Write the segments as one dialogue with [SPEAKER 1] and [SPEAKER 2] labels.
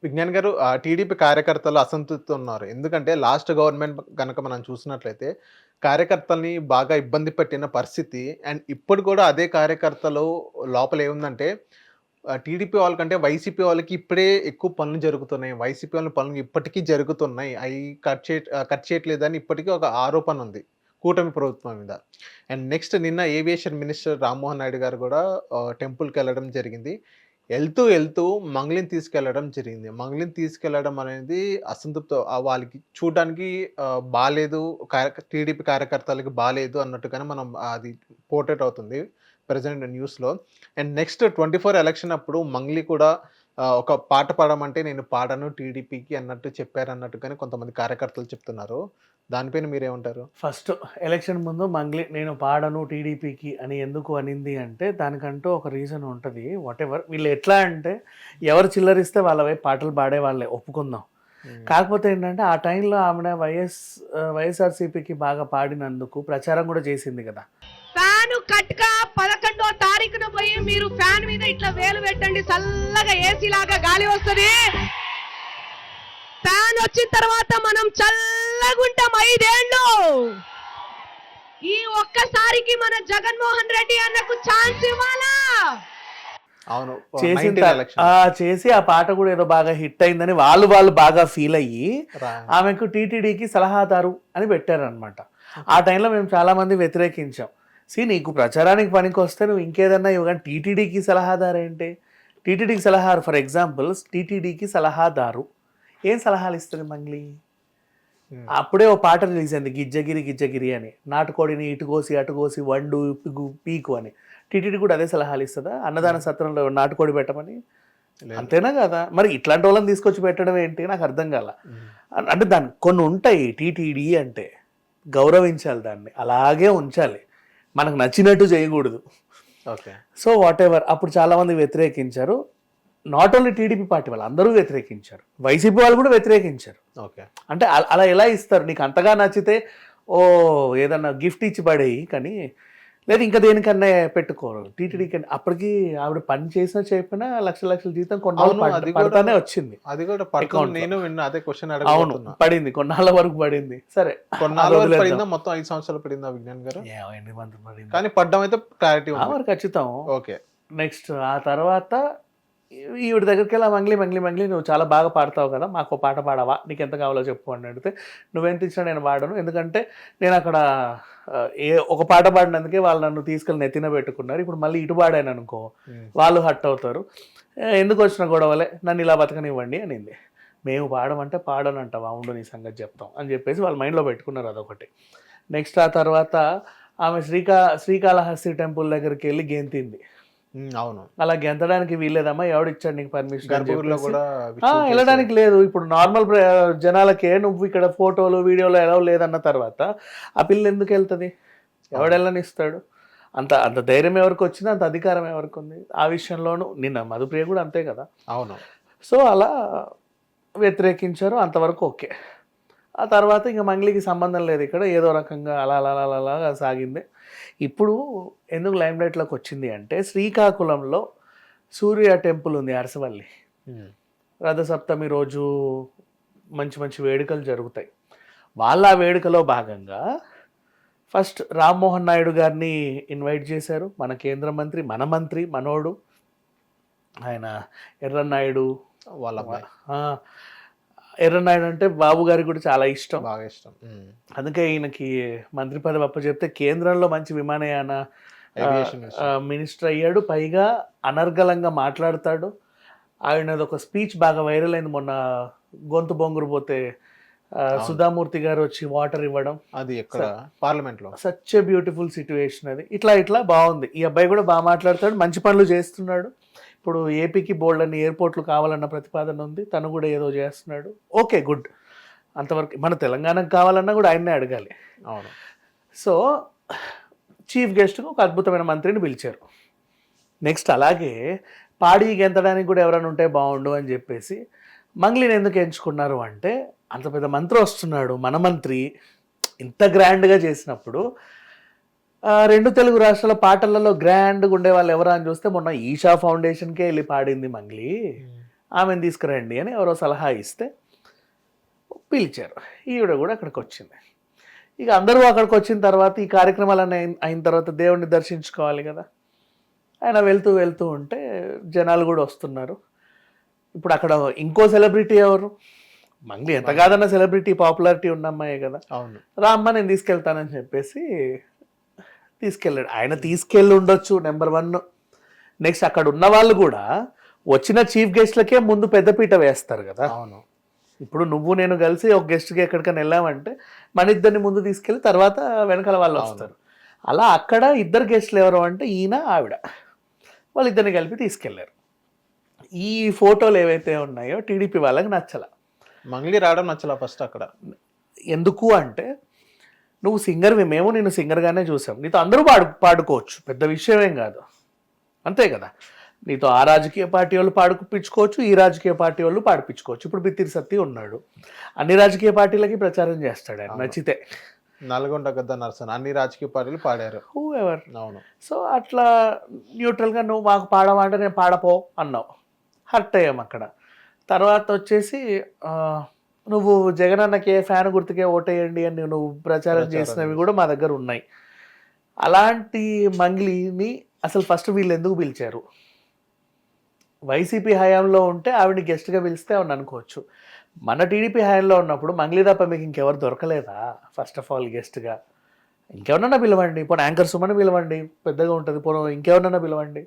[SPEAKER 1] విజ్ఞాన్ గారు టీడీపీ కార్యకర్తలు అసంతృప్తి ఉన్నారు. ఎందుకంటే లాస్ట్ గవర్నమెంట్ గనక మనం చూసినట్లయితే కార్యకర్తల్ని బాగా ఇబ్బంది పెట్టిన పరిస్థితి. అండ్ ఇప్పుడు కూడా అదే కార్యకర్తలు లోపల ఏముందంటే టీడీపీ వాళ్ళకంటే వైసీపీ వాళ్ళకి ఇప్పుడే ఎక్కువ పనులు జరుగుతున్నాయి. వైసీపీ వాళ్ళ పనులు ఇప్పటికీ జరుగుతున్నాయి. అయి కట్ చేయట్లేదని ఇప్పటికీ ఒక ఆరోపణ ఉంది కూటమి ప్రభుత్వం మీద. అండ్ నెక్స్ట్ నిన్న ఏవియేషన్ మినిస్టర్ రామ్మోహన్ నాయుడు గారు కూడా టెంపుల్‌కెళ్ళడం జరిగింది. ఎళ్తూ మంగ్లీని తీసుకెళ్లడం జరిగింది. మంగ్లీని తీసుకెళ్లడం అనేది అసంతృప్తి వాళ్ళకి చూడడానికి బాలేదు. టీడీపీ కార్యకర్తలకి బాలేదు అన్నట్టుగానే మనం అది పోర్ట్రేట్ అవుతుంది ప్రెజెంట్ న్యూస్‌లో. అండ్ నెక్స్ట్ 24 ఎలక్షన్ అప్పుడు మంగ్లీ కూడా ఒక పాట పాడమంటే నేను పాడను టీడీపీకి అన్నట్టు చెప్పారన్నట్టుగానే కొంతమంది కార్యకర్తలు చెప్తున్నారు. దానిపైన మీరేమంటారు?
[SPEAKER 2] ఫస్ట్ ఎలక్షన్ ముందు మంగ్లీ నేను పాడను టీడీపీకి అని ఎందుకు అనింది అంటే దానికంటూ ఒక రీజన్ ఉంటుంది. వాటెవర్ వీళ్ళు ఎట్లా అంటే ఎవరు చిల్లరిస్తే వాళ్ళ వైపు పాటలు పాడే వాళ్ళే ఒప్పుకుందాం. కాకపోతే ఏంటంటే ఆ టైంలో ఆమె వైఎస్ఆర్సీపీకి బాగా పాడినందుకు ప్రచారం కూడా చేసింది కదా.
[SPEAKER 3] ఫ్యాన్ కట్గా 11వ తారీఖున పోయి మీరు ఫ్యాన్ మీద ఇట్లా వేలు పెట్టండి, చల్లగా ఏసీ లాగా గాలి వస్తుంది. ఫ్యాన్ వచ్చిన తర్వాత మనం చల్లగుంటాం 5 ఏళ్ళు. ఈ ఒక్కసారికి మన జగన్మోహన్ రెడ్డి అన్నకు ఛాన్స్ ఇవ్వాలా?
[SPEAKER 1] అవును.
[SPEAKER 2] చేసి ఆ పాట కూడా ఏదో బాగా హిట్ అయిందని వాళ్ళు బాగా ఫీల్ అయ్యి ఆమెకు టీటీడీకి సలహాదారు అని పెట్టారనమాట. ఆ టైంలో మేము చాలా మంది వ్యతిరేకించాం. నీకు ప్రచారానికి పనికి వస్తే నువ్వు ఇంకేదన్నా ఇవ్వ, కానీ టీటీడీకి సలహాదారు ఏంటి? టీటీడీకి సలహాదారు ఫర్ ఎగ్జాంపుల్ టీటీడీకి సలహాదారు ఏం సలహాలు ఇస్తుంది మంగ్లీ? అప్పుడే ఓ పాట రిలీజ్ అయింది గిజ్జగిరి అని, నాటుకోడిని ఇటుకోసి అటుకోసి వండు పీకు అని. టీటీడీ కూడా అదే సలహాలు ఇస్తుందా? అన్నదాన సత్రంలో నాటుకోడి పెట్టమని? అంతేనా కదా? మరి ఇట్లాంటి వాళ్ళని తీసుకొచ్చి పెట్టడం ఏంటి నాకు అర్థం కాల. అంటే దాన్ని కొన్ని ఉంటాయి, టీటీడీ అంటే గౌరవించాలి, దాన్ని అలాగే ఉంచాలి, మనకు నచ్చినట్టు చేయకూడదు.
[SPEAKER 1] ఓకే.
[SPEAKER 2] సో వాట్ ఎవర్ అప్పుడు చాలామంది వ్యతిరేకించారు. నాట్ ఓన్లీ టీడీపీ పార్టీ వాళ్ళు అందరూ వ్యతిరేకించారు, వైసీపీ వాళ్ళు కూడా వ్యతిరేకించారు.
[SPEAKER 1] ఓకే.
[SPEAKER 2] అంటే అలా ఎలా ఇస్తారు? నీకు అంతగా నచ్చితే ఏదన్నా గిఫ్ట్ ఇచ్చి పడేయి, కానీ లేదు ఇంకా దేనికన్నా పెట్టుకోరు. టీటీడీకి అప్పటికి ఆవిడ పని చేసినా చెప్పినా లక్షల జీతం కొన్నాళ్ళనే వచ్చింది.
[SPEAKER 1] అది కూడా నేను విన్నా, అదే క్వశ్చన్
[SPEAKER 2] అవును పడింది, కొన్నాళ్ళ వరకు పడింది. సరే
[SPEAKER 1] కొన్నాళ్ళ మొత్తం 5 సంవత్సరాలు పడిందా విజ్ఞాన్ గారు?
[SPEAKER 2] ఎన్ని మంత్రులు పడింది
[SPEAKER 1] కానీ పడ్డం అయితే క్లారిటీ
[SPEAKER 2] మరి ఖచ్చితం.
[SPEAKER 1] ఓకే.
[SPEAKER 2] నెక్స్ట్ ఆ తర్వాత ఈవిడ దగ్గరికి వెళ్ళి మంగ్లీ నువ్వు చాలా బాగా పాడతావు కదా, మాకు పాట పాడవా, నీకు ఎంత కావాలో చెప్పు అని అడిగితే నువ్వెంత ఇచ్చినా నేను పాడను, ఎందుకంటే నేను అక్కడ ఒక పాట పాడినందుకే వాళ్ళు నన్ను తీసుకెళ్ళి నెత్తిన పెట్టుకున్నారు, ఇప్పుడు మళ్ళీ ఇటు పాడాను అనుకో వాళ్ళు హట్ అవుతారు, ఎందుకు వచ్చిన గొడవలే, నన్ను ఇలా బతకనివ్వండి అనింది. మేము పాడమంటే పాడనంటావా, ఉండు నీ సంగతి చెప్తాం అని చెప్పేసి వాళ్ళ మైండ్లో పెట్టుకున్నారు. అదొకటి. నెక్స్ట్ ఆ తర్వాత ఆమె శ్రీకాళహస్తి టెంపుల్ దగ్గరికి వెళ్ళి గెంతింది.
[SPEAKER 1] అవును.
[SPEAKER 2] అలా గెంతడానికి వీల్లేదమ్మా, ఎవడిచ్చాడు నీకు పర్మిషన్?
[SPEAKER 1] కూడా
[SPEAKER 2] వెళ్ళడానికి లేదు. ఇప్పుడు నార్మల్ జనాలకే నువ్వు ఇక్కడ ఫోటోలు వీడియోలు ఎలా లేదన్న తర్వాత ఆ పిల్ల ఎందుకు వెళ్తుంది? ఎవడెళ్ళనిస్తాడు? అంత ధైర్యం ఎవరికి వచ్చింది, అంత అధికారం ఎవరికి ఉంది? ఆ విషయంలోనూ నిన్న మధుప్రియ కూడా అంతే కదా.
[SPEAKER 1] అవును.
[SPEAKER 2] సో అలా వ్యతిరేకించారు, అంతవరకు ఓకే. ఆ తర్వాత ఇంకా మంగ్లీకి సంబంధం లేదు, ఇక్కడ ఏదో రకంగా అలా సాగింది. ఇప్పుడు ఎందుకు లైమ్ లైట్లోకి వచ్చింది అంటే శ్రీకాకుళంలో సూర్య టెంపుల్ ఉంది, అరసవల్లి. రథసప్తమి రోజు మంచి వేడుకలు జరుగుతాయి. వాళ్ళ వేడుకలో భాగంగా ఫస్ట్ రామ్మోహన్ నాయుడు గారిని ఇన్వైట్ చేశారు, మన కేంద్ర మంత్రి, మన మంత్రి మనోడు ఆయన ఎర్రన్నాయుడు. ఎర్రనాయుడు అంటే బాబు గారికి కూడా చాలా ఇష్టం,
[SPEAKER 1] బాగా ఇష్టం.
[SPEAKER 2] అందుకే ఈయనకి మంత్రి పదవి అప్పచెప్తే కేంద్రంలో మంచి విమానయాన మినిస్టర్ అయ్యాడు. పైగా అనర్గళంగా మాట్లాడతాడు. ఆయనది ఒక స్పీచ్ బాగా వైరల్ అయింది మొన్న, గొంతు బొంగురు పోతే సుధామూర్తి గారు వచ్చి వాటర్ ఇవ్వడం,
[SPEAKER 1] అది ఎక్కడ పార్లమెంట్ లో.
[SPEAKER 2] సచ్ ఏ బ్యూటిఫుల్ సిచ్యువేషన్ అది. ఇట్లా బాగుంది. ఈ అబ్బాయి కూడా బాగా మాట్లాడతాడు, మంచి పనులు చేస్తున్నాడు. ఇప్పుడు ఏపీకి బోల్డ్ అన్ని ఎయిర్పోర్ట్లు కావాలన్న ప్రతిపాదన ఉంది, తను కూడా ఏదో చేస్తున్నాడు. Okay, good. అంతవరకు మన తెలంగాణకు కావాలన్నా కూడా ఆయన్నే అడగాలి.
[SPEAKER 1] అవును.
[SPEAKER 2] సో చీఫ్ గెస్ట్గా ఒక అద్భుతమైన మంత్రిని పిలిచారు. నెక్స్ట్ అలాగే పాడి గెంతడానికి కూడా ఎవరైనా ఉంటే బాగుండు అని చెప్పేసి మంగ్లీని ఎందుకు ఎంచుకున్నారు అంటే, అంత పెద్ద మంత్రి వస్తున్నాడు, మన మంత్రి ఇంత గ్రాండ్గా చేసినప్పుడు 2 తెలుగు రాష్ట్రాల పాటలలో గ్రాండ్గా ఉండే వాళ్ళు ఎవరా అని చూస్తే మొన్న ఈషా ఫౌండేషన్కే వెళ్ళి పాడింది మంగ్లీ. ఆమెను తీసుకురండి అని ఎవరో సలహా ఇస్తే పిలిచారు. ఈవిడ కూడా అక్కడికి వచ్చింది. ఇక అందరూ అక్కడికి వచ్చిన తర్వాత ఈ కార్యక్రమాలన్నీ అయిన తర్వాత దేవుణ్ణి దర్శించుకోవాలి కదా. ఆయన వెళ్తూ ఉంటే జనాలు కూడా వస్తున్నారు. ఇప్పుడు అక్కడ ఇంకో సెలబ్రిటీ ఎవరు, మంగ్లీ ఎంత కాదన్న సెలబ్రిటీ, పాపులారిటీ ఉన్న అమ్మాయే కదా.
[SPEAKER 1] అవును,
[SPEAKER 2] రామ్మ నేను తీసుకెళ్తానని చెప్పేసి తీసుకెళ్ళాడు. ఆయన తీసుకెళ్ళి ఉండొచ్చు, నెంబర్ 1. నెక్స్ట్ అక్కడ ఉన్న వాళ్ళు కూడా వచ్చిన చీఫ్ గెస్ట్లకే ముందు పెద్దపీట వేస్తారు కదా.
[SPEAKER 1] అవును.
[SPEAKER 2] ఇప్పుడు నువ్వు నేను కలిసి ఒక గెస్ట్కి ఎక్కడికైనా వెళ్ళామంటే మన ఇద్దరిని ముందు తీసుకెళ్ళి తర్వాత వెనకాల వాళ్ళు వస్తారు. అలా అక్కడ ఇద్దరు గెస్ట్లు ఎవరు అంటే ఈయన ఆవిడ, వాళ్ళిద్దరిని కలిపి తీసుకెళ్లారు. ఈ ఫోటోలు ఏవైతే ఉన్నాయో టీడీపీ వాళ్ళకి నచ్చల.
[SPEAKER 1] మంగ్లీ రావడం నచ్చలా ఫస్ట్ అక్కడ.
[SPEAKER 2] ఎందుకు అంటే నువ్వు సింగర్వి, మేము నేను సింగర్గానే చూసాం, నీతో అందరూ పాడుకోవచ్చు, పెద్ద విషయమేం కాదు, అంతే కదా. నీతో ఆ రాజకీయ పార్టీ వాళ్ళు పాడుపించుకోవచ్చు, ఈ రాజకీయ పార్టీ వాళ్ళు పాడిపించుకోవచ్చు. ఇప్పుడు బిత్తిరి సత్తి ఉన్నాడు, అన్ని రాజకీయ పార్టీలకి ప్రచారం చేస్తాడు ఆయన నచ్చితే.
[SPEAKER 1] నల్గొండ గద్ద నరసన్ అన్ని రాజకీయ పార్టీలు పాడారు.
[SPEAKER 2] Who ever.
[SPEAKER 1] అవును.
[SPEAKER 2] సో అట్లా న్యూట్రల్గా నువ్వు మాకు పాడమంటే నేను పాడపో అన్నావు, హర్ట్ అయ్యాం అక్కడ. తర్వాత వచ్చేసి నువ్వు జగన్ అన్నకే ఫ్యాన్ గుర్తుకే ఓటేయండి అని నువ్వు ప్రచారం చేసినవి కూడా మా దగ్గర ఉన్నాయి. అలాంటి మంగ్లీని అసలు ఫస్ట్ వీళ్ళు ఎందుకు పిలిచారు? వైసీపీ హయాంలో ఉంటే ఆవిడని గెస్ట్గా పిలిస్తే అవును అనుకోవచ్చు. మన టీడీపీ హయాంలో ఉన్నప్పుడు మంగ్లీ తప్ప మీకు ఇంకెవరు దొరకలేదా ఫస్ట్ ఆఫ్ ఆల్ గెస్ట్గా? ఇంకెవరన్నా పిలవండి, పోనీ యాంకర్ సుమన్ పిలవండి, పెద్దగా ఉంటుంది. పోనీ ఇంకెవరన్నా పిలవండి.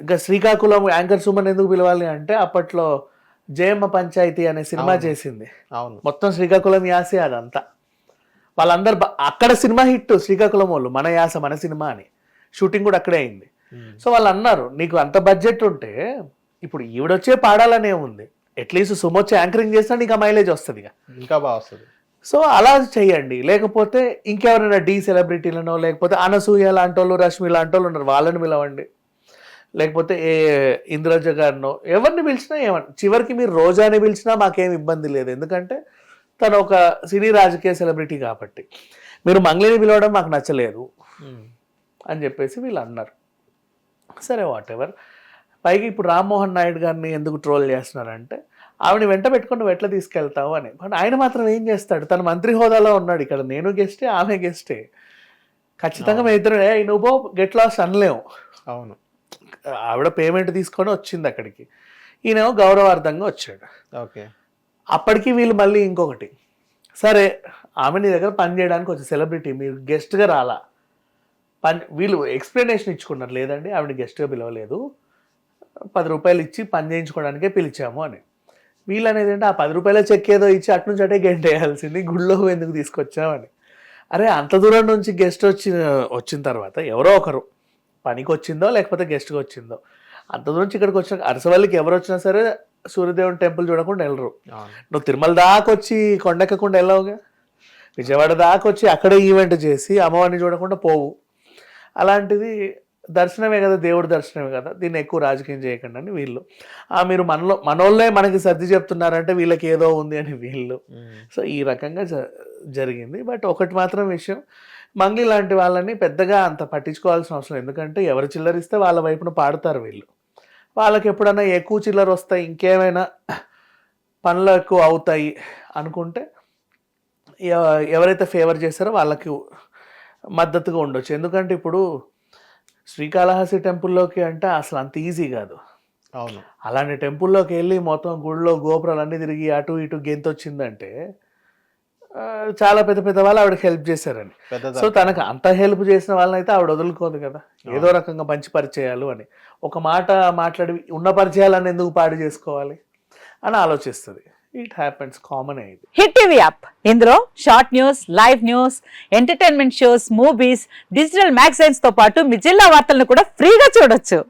[SPEAKER 2] ఇంకా శ్రీకాకుళం యాంకర్ సుమన్ ఎందుకు పిలవాలి అంటే అప్పట్లో జయమ్మ పంచాయతీ అనే సినిమా చేసింది.
[SPEAKER 1] అవును.
[SPEAKER 2] మొత్తం శ్రీకాకుళం యాసే అదంతా. వాళ్ళందరూ అక్కడ సినిమా హిట్, శ్రీకాకుళం వాళ్ళు మన యాస మన సినిమా అని షూటింగ్ కూడా అక్కడే అయింది. సో వాళ్ళు అన్నారు నీకు అంత బడ్జెట్ ఉంటే ఇప్పుడు ఈవిడొచ్చే పాడాలనే ఉంది, అట్లీస్ట్ సుమొచ్చి యాంకరింగ్ చేసినా నీకు ఆ మైలేజ్ వస్తుంది,
[SPEAKER 1] ఇంకా బాగా వస్తుంది.
[SPEAKER 2] సో అలా చెయ్యండి. లేకపోతే ఇంకెవరైనా డీ సెలబ్రిటీలనో, లేకపోతే అనసూయ లాంటి వాళ్ళు, రష్మి లాంటి వాళ్ళు ఉన్నారు, వాళ్ళని పిలవండి. లేకపోతే ఇంద్రజ గారినో ఎవరిని పిలిచినా ఏమన్నా, చివరికి మీరు రోజాని పిలిచినా మాకేం ఇబ్బంది లేదు, ఎందుకంటే తను ఒక సినీ రాజకీయ సెలబ్రిటీ కాబట్టి. మీరు మంగ్లీని పిలవడం మాకు నచ్చలేదు అని చెప్పేసి వీళ్ళు అన్నారు. సరే వాట్ ఎవర్. పైగా ఇప్పుడు రామ్మోహన్ నాయుడు గారిని ఎందుకు ట్రోల్ చేస్తున్నారంటే ఆవిడని వెంట పెట్టుకుని నువ్వు ఎట్లా తీసుకెళ్తావు అని. బట్ ఆయన మాత్రం ఏం చేస్తాడు, తన మంత్రి హోదాలో ఉన్నాడు, ఇక్కడ నేను గెస్టే ఆమె గెస్టే, ఖచ్చితంగా మేము ఇద్దరు నువ్వు గెట్ లాస్ అనలేము.
[SPEAKER 1] అవును.
[SPEAKER 2] ఆవిడ పేమెంట్ తీసుకొని వచ్చింది అక్కడికి, ఈయనేమో గౌరవార్థంగా వచ్చాడు.
[SPEAKER 1] ఓకే.
[SPEAKER 2] అప్పటికి వీళ్ళు మళ్ళీ ఇంకొకటి, సరే ఆమె నీ దగ్గర పని చేయడానికి వచ్చి సెలబ్రిటీ, మీరు గెస్ట్గా రాలా, వీళ్ళు ఎక్స్ప్లెనేషన్ ఇచ్చుకున్నారు, లేదండి ఆవిడ గెస్ట్గా పిలవలేదు, 10 రూపాయలు ఇచ్చి పని చేయించుకోవడానికే పిలిచాము అని. వీళ్ళు అనేది అంటే ఆ 10 రూపాయల చెక్ ఏదో ఇచ్చి అటు నుంచి అటే గెంటేయాల్సింది, గుళ్ళో ఎందుకు తీసుకొచ్చామని. అరే అంత దూరం నుంచి గెస్ట్ వచ్చిన తర్వాత ఎవరో ఒకరు పనికి వచ్చిందో లేకపోతే గెస్ట్గా వచ్చిందో, అంత దూరం నుంచి ఇక్కడికి వచ్చిన అరసవల్లికి ఎవరు వచ్చినా సరే సూర్యదేవుని టెంపుల్ చూడకుండా వెళ్ళరు. నువ్వు తిరుమల దాకా వచ్చి కొండెక్కకుండా వెళ్ళవుగా, విజయవాడ దాకా వచ్చి అక్కడే ఈవెంట్ చేసి అమ్మవారిని చూడకుండా పోవు. అలాంటిది దర్శనమే కదా, దేవుడి దర్శనమే కదా, దీన్ని ఎక్కువ రాజకీయం చేయకండి అని వీళ్ళు. మీరు మనోళ్ళే మనకి సర్ది చెప్తున్నారంటే వీళ్ళకి ఏదో ఉంది అని వీళ్ళు. సో ఈ రకంగా జరిగింది. బట్ ఒకటి మాత్రం విషయం, మంగ్లీ లాంటి వాళ్ళని పెద్దగా అంత పట్టించుకోవాల్సిన అవసరం, ఎందుకంటే ఎవరు చిల్లరిస్తే వాళ్ళ వైపున పాడుతారు వీళ్ళు. వాళ్ళకి ఎప్పుడన్నా ఎక్కువ చిల్లర వస్తాయి, ఇంకేమైనా పనులు ఎక్కువ అవుతాయి అనుకుంటే ఎవరైతే ఫేవర్ చేస్తారో వాళ్ళకి మద్దతుగా ఉండొచ్చు. ఎందుకంటే ఇప్పుడు శ్రీకాళహస్తి టెంపుల్లోకి అంటే అసలు అంత ఈజీ కాదు.
[SPEAKER 1] అవును.
[SPEAKER 2] అలాంటి టెంపుల్లోకి వెళ్ళి మొత్తం గుడిలో గోపురాలు అన్నీ తిరిగి అటు ఇటు గెంతొచ్చిందంటే చాలా పెద్ద పెద్ద వాళ్ళు ఆవిడకి హెల్ప్ చేశారని. సో తనకు అంత హెల్ప్ చేసిన వాళ్ళని అయితే ఆవిడ వదులుకోదు కదా, ఏదో రకంగా మంచి పరిచయాలు అని. ఒక మాట మాట్లాడి ఉన్న పరిచయాలను ఎందుకు పాడు చేసుకోవాలి అని ఆలోచిస్తుంది. ఇట్ హ్యాపెన్స్, కామన్ అయ్యింది.
[SPEAKER 4] హిట్ టీవీ యాప్, ఇందులో short news, live news, entertainment shows, movies, digital magazines తో పాటు మీ జిల్లా వార్తలను కూడా ఫ్రీగా చూడొచ్చు.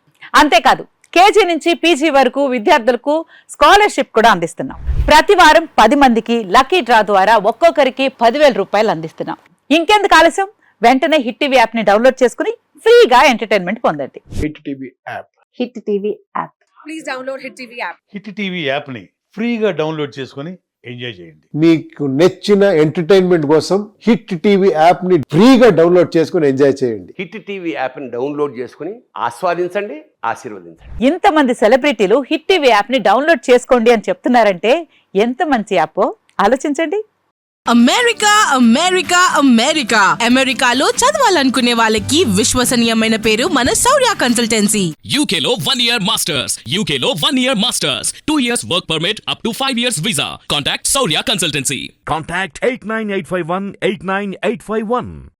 [SPEAKER 4] అంతేకాదు కేజీ నుంచి పీజీ వరకు విద్యార్థులకు స్కాలర్షిప్ కూడా అందిస్తున్నాం. ప్రతి వారం 10 మందికి లక్కీ డ్రా ద్వారా ఒక్కొక్కరికి 10,000 రూపాయలు అందిస్తున్నాం. ఇంకెందుకు ఆలస్యం, వెంటనే హిట్ టీవీ యాప్ ని డౌన్లోడ్ చేసుకుని ఫ్రీగా ఎంటర్టైన్మెంట్ పొందండి.
[SPEAKER 2] Hit TV app.
[SPEAKER 4] Hit TV app.
[SPEAKER 5] Hit TV యాప్ని ఫ్రీగా డౌన్లోడ్ చేసుకొని ఎంజాయ్ చేయండి.
[SPEAKER 6] మీకు నచ్చిన ఎంటర్టైన్మెంట్ కోసం హిట్ టీవీ యాప్ ని ఫ్రీగా డౌన్లోడ్ చేసుకుని ఎంజాయ్ చేయండి.
[SPEAKER 7] హిట్ టీవీ యాప్ని డౌన్లోడ్ చేసుకుని ఆస్వాదించండి, ఆశీర్వదించండి.
[SPEAKER 4] ఇంతమంది సెలబ్రిటీలు హిట్ టీవీ యాప్ ని డౌన్లోడ్ చేసుకోండి అని చెప్తున్నారంటే ఎంత మంచి యాప్ ఆలోచించండి.
[SPEAKER 8] అమెరికా అమెరికా అమెరికా అమెరికాలో చదవాలనుకునే వాళ్ళకి విశ్వసనీయమైన పేరు మన శౌర్య కన్సల్టెన్సీ.
[SPEAKER 9] UK లో 1 year masters. UK లో 1 year masters. 2 years work permit up to 5 years visa. Contact Saurya Consultancy.
[SPEAKER 5] Contact 89851 89851.